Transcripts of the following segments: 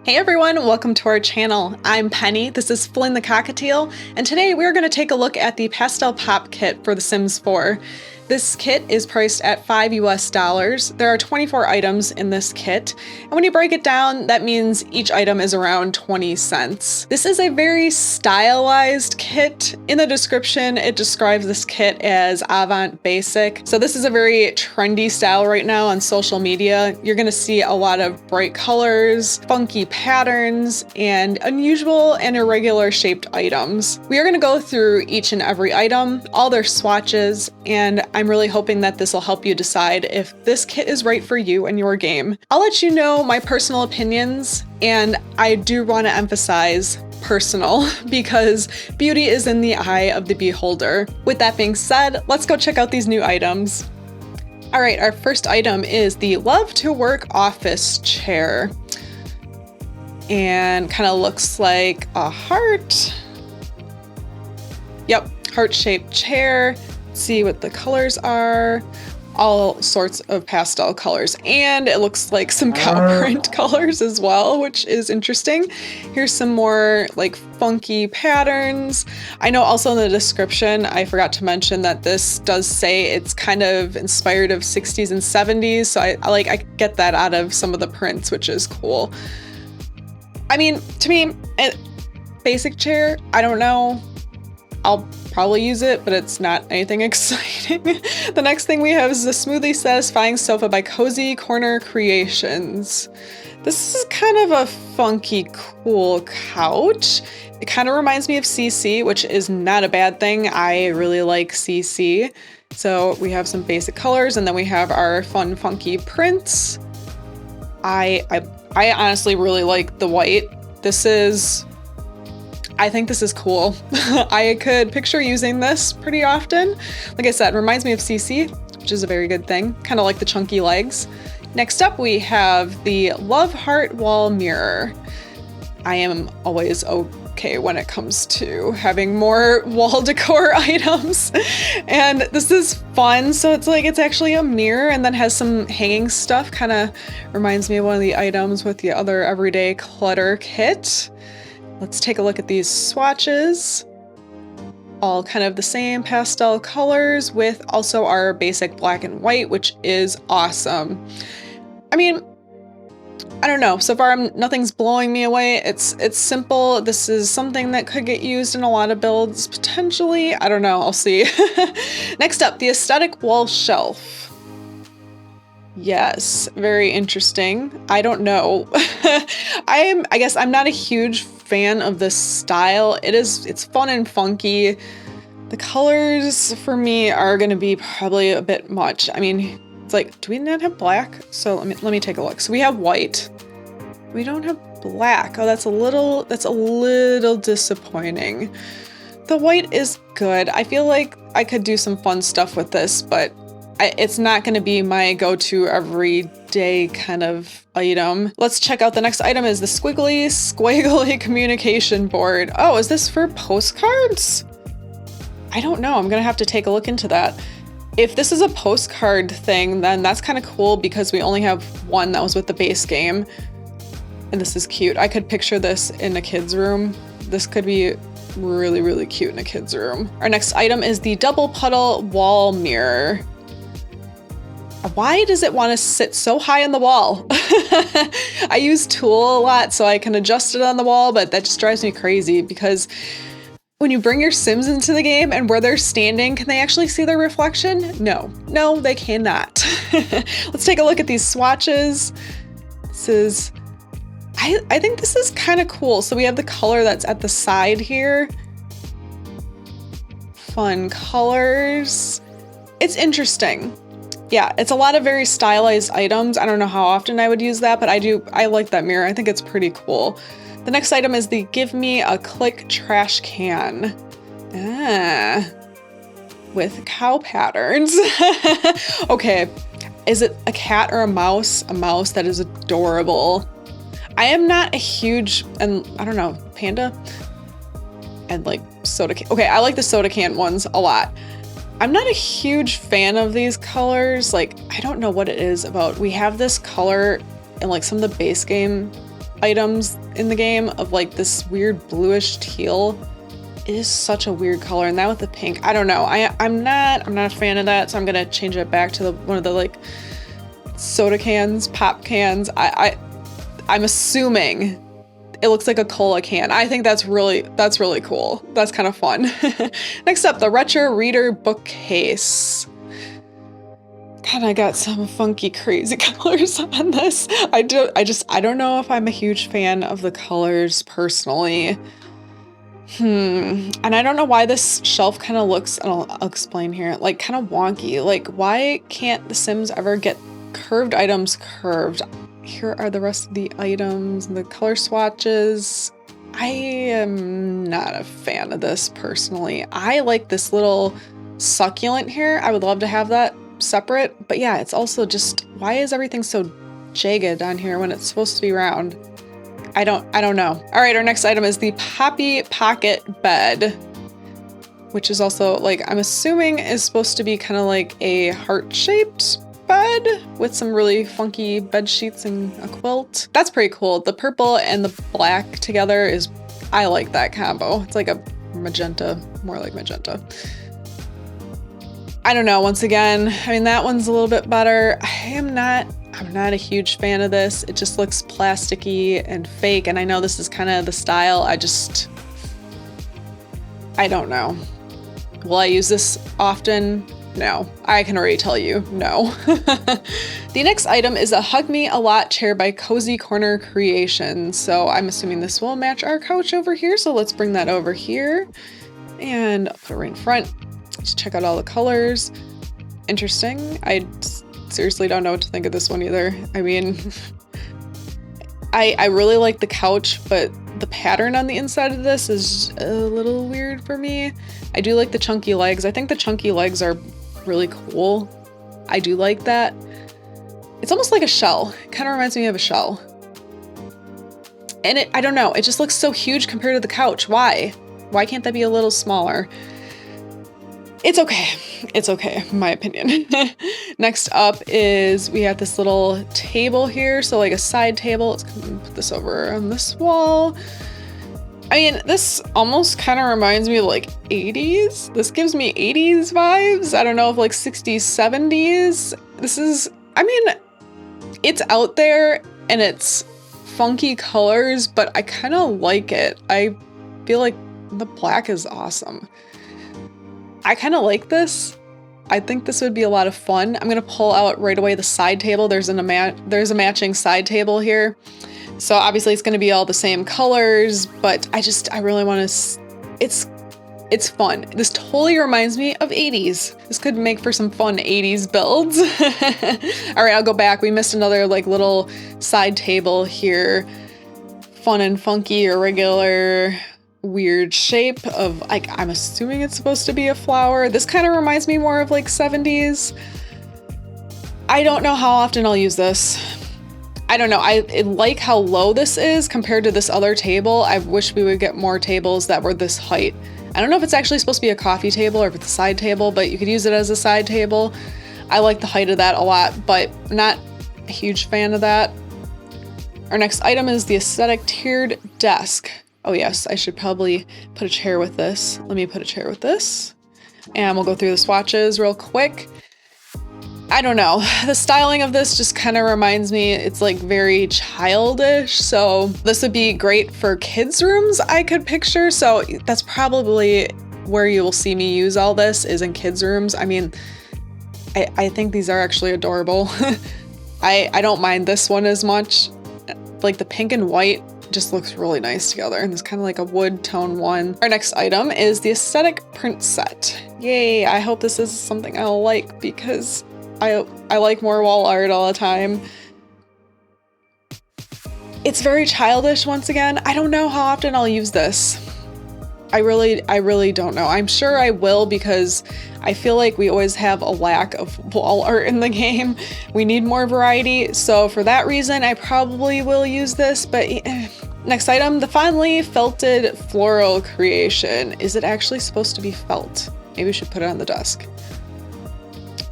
Hey everyone, welcome to our channel. I'm Penny, this is Flynn the Cockatiel, and today we're going to take a look at the Pastel Pop Kit for The Sims 4. This kit is priced at $5 US. There are 24 items in this kit, and when you break it down, that means each item is around 20 cents. This is a very stylized kit. In the description, it describes this kit as avant basic. So this is a very trendy style right now on social media. You're gonna see a lot of bright colors, funky patterns, and unusual and irregular shaped items. We are gonna go through each and every item, all their swatches, and I'm really hoping that this will help you decide if this kit is right for you and your game. I'll let you know my personal opinions, and I do want to emphasize personal because beauty is in the eye of the beholder. With that being said, let's go check out these new items. All right, our first item is the Love to Work office chair, and kind of looks like a heart. Yep, heart-shaped chair. See what the colors are. All sorts of pastel colors, and it looks like some cow print colors as well, which is interesting. Here's some more like funky patterns. I know also in the description I forgot to mention that this does say it's kind of inspired of 60s and 70s, so I get that out of some of the prints, which is cool. I mean, to me, basic chair, I don't know. I'll probably use it, but it's not anything exciting. The next thing we have is the Smoothly Satisfying Sofa by Cozy Corner Creations. This is kind of a funky, cool couch. It kind of reminds me of CC, which is not a bad thing. I really like CC. So we have some basic colors, and then we have our fun, funky prints. I honestly really like the white. I think this is cool. I could picture using this pretty often. Like I said, it reminds me of CC, which is a very good thing. Kind of like the chunky legs. Next up, we have the Love Heart Wall Mirror. I am always okay when it comes to having more wall decor items. And this is fun. So it's actually a mirror and then has some hanging stuff. Kind of reminds me of one of the items with the other everyday clutter kit. Let's take a look at these swatches. All kind of the same pastel colors with also our basic black and white, which is awesome. I mean, I don't know. So far, nothing's blowing me away. It's simple. This is something that could get used in a lot of builds, potentially. I don't know. I'll see. Next up, the Aesthetic Wall Shelf. Yes, very interesting. I don't know. I guess I'm not a huge fan of this style. It's fun and funky. The colors for me are gonna be probably a bit much. I mean, it's like, do we not have black? So let me take a look. So we have white. We don't have black. Oh, that's a little disappointing. The white is good. I feel like I could do some fun stuff with this, but it's not going to be my go-to everyday kind of item. Let's check out the next item is the Squiggly Communication Board. Oh, is this for postcards? I don't know. I'm going to have to take a look into that. If this is a postcard thing, then that's kind of cool because we only have one that was with the base game. And this is cute. I could picture this in a kid's room. This could be really, really cute in a kid's room. Our next item is the Double Puddle Wall Mirror. Why does it want to sit so high on the wall? I use Tool a lot so I can adjust it on the wall, but that just drives me crazy because when you bring your Sims into the game and where they're standing, can they actually see their reflection? No, they cannot. Let's take a look at these swatches. I think this is kind of cool. So we have the color that's at the side here. Fun colors. It's interesting. Yeah, it's a lot of very stylized items. I don't know how often I would use that, but I like that mirror. I think it's pretty cool. The next item is the Give Me a Click Trash Can. With cow patterns. Okay, is it a cat or a mouse? A mouse, that is adorable. I am not a huge, and I don't know, panda? And like soda can. Okay, I like the soda can ones a lot. I'm not a huge fan of these colors. Like, I don't know what it is about. We have this color in like some of the base game items in the game of like this weird bluish teal. It is such a weird color, and that with the pink, I don't know. I'm not a fan of that, so I'm gonna change it back to one of the like soda cans, pop cans. I'm assuming it looks like a cola can. I think that's really cool. That's kind of fun. Next up, the Retro Reader Bookcase. God, I got some funky, crazy colors on this. I don't know if I'm a huge fan of the colors personally. And I don't know why this shelf kind of looks, and I'll explain here, like kind of wonky. Like, why can't The Sims ever get curved items curved? Here are the rest of the items and the color swatches. I am not a fan of this personally. I like this little succulent here. I would love to have that separate, but yeah, it's also just, why is everything so jagged on here when it's supposed to be round? I don't know. All right, our next item is the Poppy Pocket Bed, which is also like, I'm assuming is supposed to be kind of like a heart-shaped bed with some really funky bed sheets and a quilt. That's pretty cool. The purple and the black together is, I like that combo. It's like a magenta, more like magenta. I don't know, once again, I mean, that one's a little bit better. I'm not a huge fan of this. It just looks plasticky and fake, and I know this is kind of the style. I don't know. Will I use this often? No. I can already tell you, no. The next item is a Hug Me a Lot chair by Cozy Corner Creations. So I'm assuming this will match our couch over here, so let's bring that over here. And I'll put it right in front. Just check out all the colors. Interesting. I seriously don't know what to think of this one either. I mean, I really like the couch, but the pattern on the inside of this is a little weird for me. I do like the chunky legs. I think the chunky legs are really cool. I do like that. It's almost like a shell. It kind of reminds me of a shell. And I don't know, it just looks so huge compared to the couch. Why? Why can't that be a little smaller? It's okay. It's okay, in my opinion. Next up is we have this little table here. So like a side table. Let's put this over on this wall. I mean, this almost kind of reminds me of like 80s. This gives me 80s vibes. I don't know if like 60s, 70s. This is, I mean, it's out there and it's funky colors, but I kind of like it. I feel like the black is awesome. I kind of like this. I think this would be a lot of fun. I'm gonna pull out right away the side table. There's a matching side table here. So obviously it's gonna be all the same colors, but I really want to, it's fun. This totally reminds me of 80s. This could make for some fun 80s builds. All right, I'll go back. We missed another like little side table here. Fun and funky, irregular, weird shape of like, I'm assuming it's supposed to be a flower. This kind of reminds me more of like 70s. I don't know how often I'll use this. I don't know. I like how low this is compared to this other table. I wish we would get more tables that were this height. I don't know if it's actually supposed to be a coffee table or if it's a side table, but you could use it as a side table. I like the height of that a lot, but not a huge fan of that. Our next item is the aesthetic tiered desk. Oh yes, I should probably put a chair with this. Let me put a chair with this. And we'll go through the swatches real quick. I don't know. The styling of this just kind of reminds me, it's like very childish. So this would be great for kids' rooms, I could picture. So that's probably where you will see me use all this, is in kids' rooms. I mean, I think these are actually adorable. I don't mind this one as much. Like the pink and white just looks really nice together, and it's kind of like a wood tone one. Our next item is the aesthetic print set. Yay, I hope this is something I'll like because I like more wall art all the time. It's very childish once again. I don't know how often I'll use this. I really don't know. I'm sure I will because I feel like we always have a lack of wall art in the game. We need more variety. So for that reason, I probably will use this, but next item, the finely felted floral creation. Is it actually supposed to be felt? Maybe we should put it on the desk.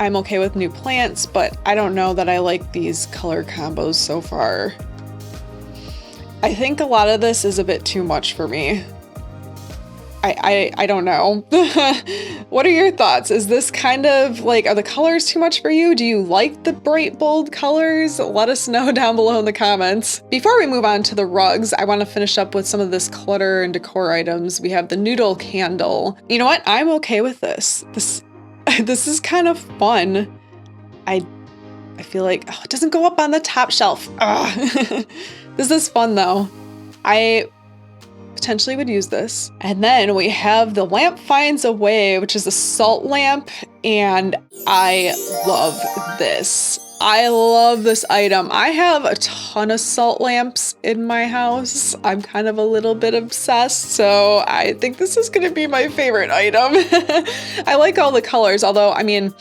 I'm okay with new plants, but I don't know that I like these color combos so far. I think a lot of this is a bit too much for me. I don't know. What are your thoughts? Is this kind of like, are the colors too much for you? Do you like the bright, bold colors? Let us know down below in the comments. Before we move on to the rugs, I want to finish up with some of this clutter and decor items. We have the noodle candle. You know what? I'm okay with this. This is kind of fun. I feel like, oh, it doesn't go up on the top shelf. This is fun though. I potentially would use this. And then we have the lamp finds a way, which is a salt lamp, and I love this. I love this item. I have a ton of salt lamps in my house. I'm kind of a little bit obsessed, so I think this is gonna be my favorite item. I like all the colors, although, I mean,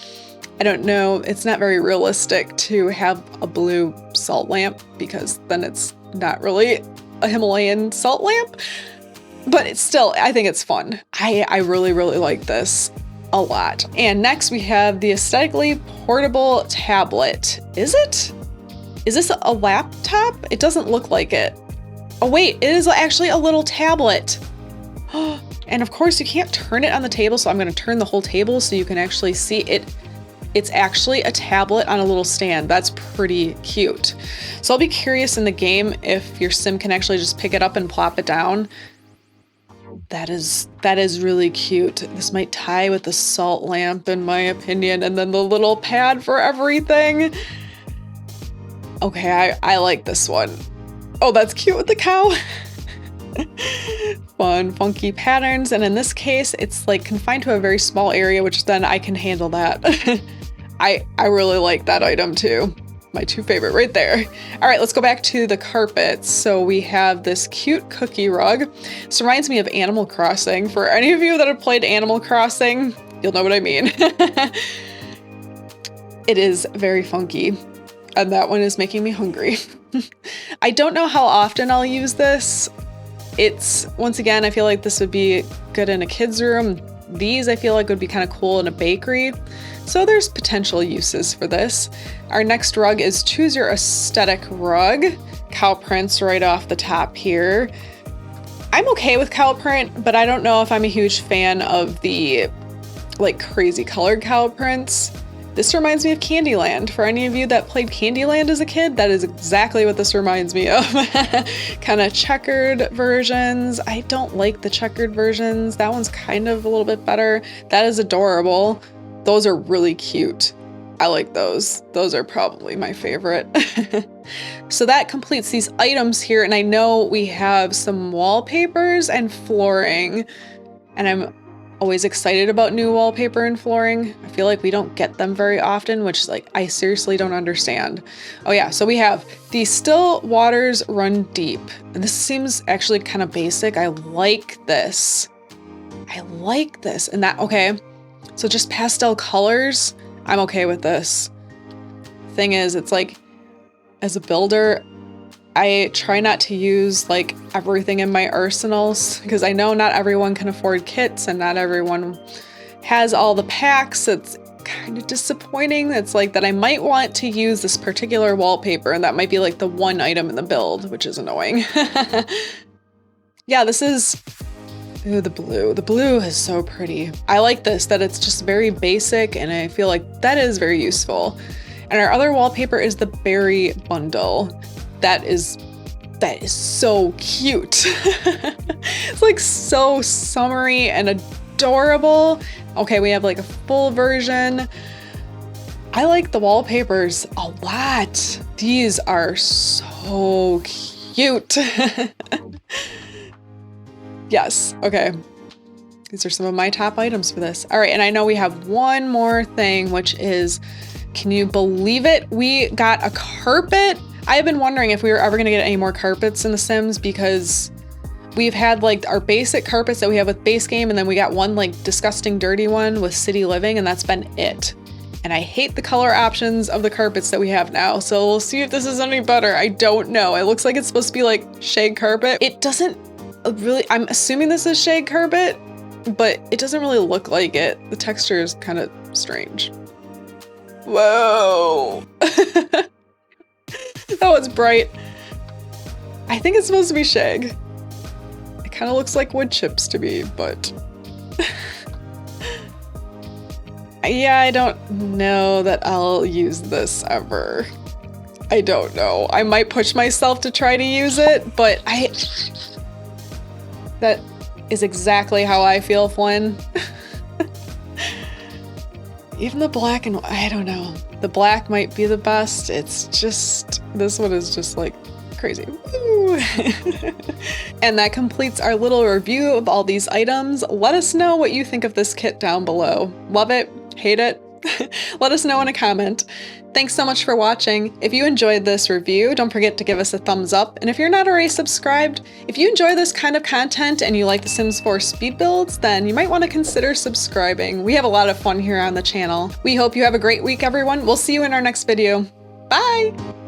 I don't know, it's not very realistic to have a blue salt lamp because then it's not really a Himalayan salt lamp, but it's still, I think it's fun. I really, really like this a lot. And next we have the aesthetically portable tablet. Is it? Is this a laptop? It doesn't look like it. Oh wait, it is actually a little tablet. And of course you can't turn it on the table, so I'm gonna turn the whole table so you can actually see it. It's actually a tablet on a little stand. That's pretty cute. So I'll be curious in the game if your sim can actually just pick it up and plop it down. That is really cute. This might tie with the salt lamp in my opinion, and then the little pad for everything. Okay, I like this one. Oh, that's cute with the cow. Fun, funky patterns. And in this case, it's like confined to a very small area, which then I can handle that. I really like that item too. My two favorite right there. All right, let's go back to the carpets. So we have this cute cookie rug. This reminds me of Animal Crossing. For any of you that have played Animal Crossing, you'll know what I mean. It is very funky, and that one is making me hungry. I don't know how often I'll use this. It's, once again, I feel like this would be good in a kid's room. These I feel like would be kind of cool in a bakery. So there's potential uses for this. Our next rug is Choose Your Aesthetic Rug. Cow prints right off the top here. I'm okay with cow print, but I don't know if I'm a huge fan of the like crazy colored cow prints. This reminds me of Candyland. For any of you that played Candyland as a kid, that is exactly what this reminds me of. Kind of checkered versions. I don't like the checkered versions. That one's kind of a little bit better. That is adorable. Those are really cute. I like those. Those are probably my favorite. So that completes these items here. And I know we have some wallpapers and flooring. And I'm always excited about new wallpaper and flooring. I feel like we don't get them very often, which like I seriously don't understand. Oh yeah, so we have the Still Waters Run Deep. And this seems actually kind of basic. I like this. I like this. And that, okay. So just pastel colors, I'm okay with this. Thing is, it's like, as a builder, I try not to use like everything in my arsenals because I know not everyone can afford kits and not everyone has all the packs. It's kind of disappointing. It's like that I might want to use this particular wallpaper and that might be like the one item in the build, which is annoying. Yeah, this is, ooh, the blue. The blue is so pretty. I like this, that it's just very basic and I feel like that is very useful. And our other wallpaper is the berry bundle. That is so cute. It's like so summery and adorable. Okay, we have like a full version. I like the wallpapers a lot. These are so cute. Yes, okay. These are some of my top items for this. All right, and I know we have one more thing, which is, can you believe it? We got a carpet. I have been wondering if we were ever gonna get any more carpets in The Sims because we've had like our basic carpets that we have with base game, and then we got one like disgusting dirty one with city living, and that's been it. And I hate the color options of the carpets that we have now. So we'll see if this is any better. I don't know. It looks like it's supposed to be like shade carpet. It doesn't really, I'm assuming this is shade carpet, but it doesn't really look like it. The texture is kind of strange. Whoa. That was bright. I think it's supposed to be shag. It kind of looks like wood chips to me, but yeah, I don't know that I'll use this ever. I don't know. I might push myself to try to use it, but that is exactly how I feel, Flynn. Even the black and I don't know. The black might be the best. It's just, this one is just like crazy. Woo! And that completes our little review of all these items. Let us know what you think of this kit down below. Love it? Hate it? Let us know in a comment. Thanks so much for watching. If you enjoyed this review, don't forget to give us a thumbs up. And if you're not already subscribed, if you enjoy this kind of content and you like the Sims 4 speed builds, then you might want to consider subscribing. We have a lot of fun here on the channel. We hope you have a great week, everyone. We'll see you in our next video. Bye!